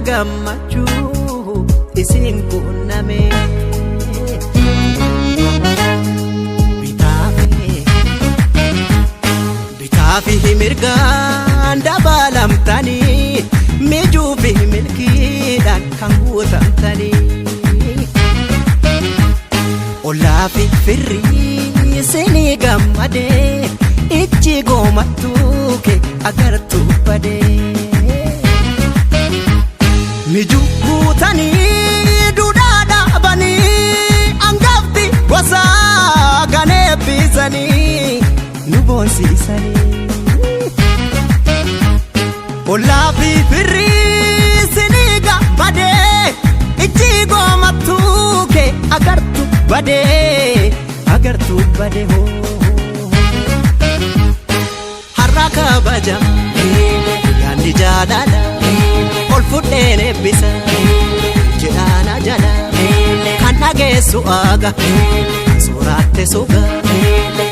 Gammachu isin kunname bitaafi mirgaan dabalamtani mijuufi milkiidhaan kan guutamtani olaafi firrii isinii gammade ichi goomattuu kee agartuu badee Miju kutani dudada bani angafti wasa gane pisani nubonsi sani Ola fi firri siniga bade ichigo matuke agartu bade ho haraka baja yandi jadala Olfudene bisa jedhana jala kan dhageessu aga sooraatte suga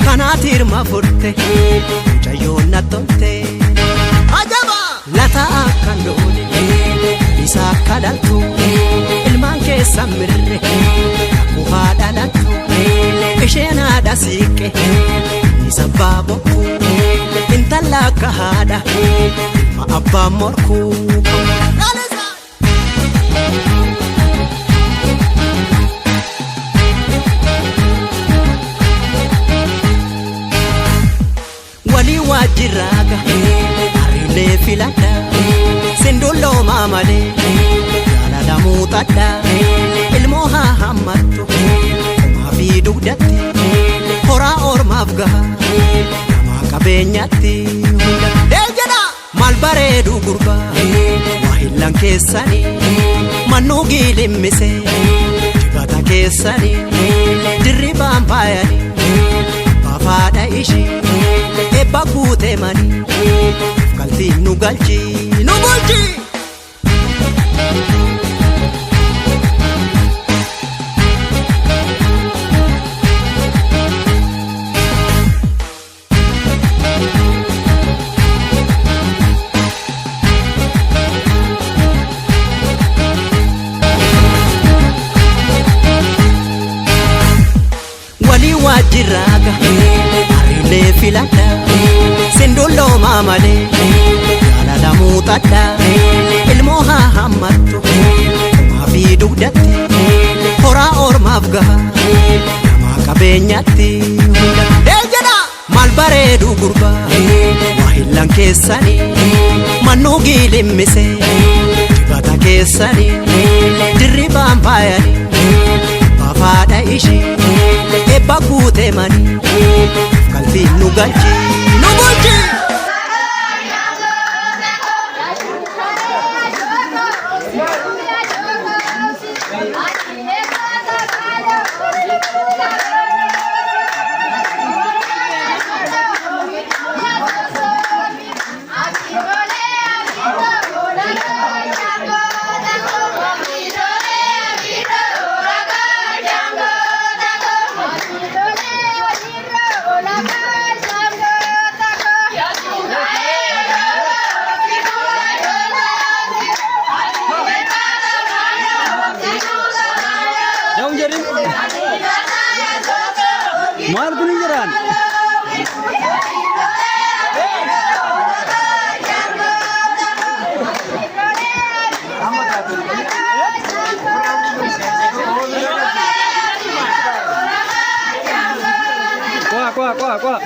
kanaatirma furte mucayyoon na tolte ajaba lata akkan loone isa akka dhaltu ilmaan keessa mirre akkuma haadha dhaltu isheen haadha siiqqe isa abbaa bokkuu intala akka haadha ilma abbaa morkuu Wali wajiraga arile filada sindullo mamale jala mutada ilmoha hammatu mafi dugdatti hora ormaafga nama qabeenyatti deejana mal bareedu gurba wahillan keessani mannu gilimmise dibata keessani dirribaan baayani bafaadha ishii Bakute mani kalti nu bulchi Wali wajiraga arile filada sindullo mamale jala mutada ilmoha hammatu mafi dugdatti hora ormaafga nama qabeenyatti deejana mal bareedu gurba wahillan keessani mannu gilimmise dibata keessani dirribaan baayani bafaadha ishii bakute mani kalti nu bulchi Mal kuning jaran. Kuah.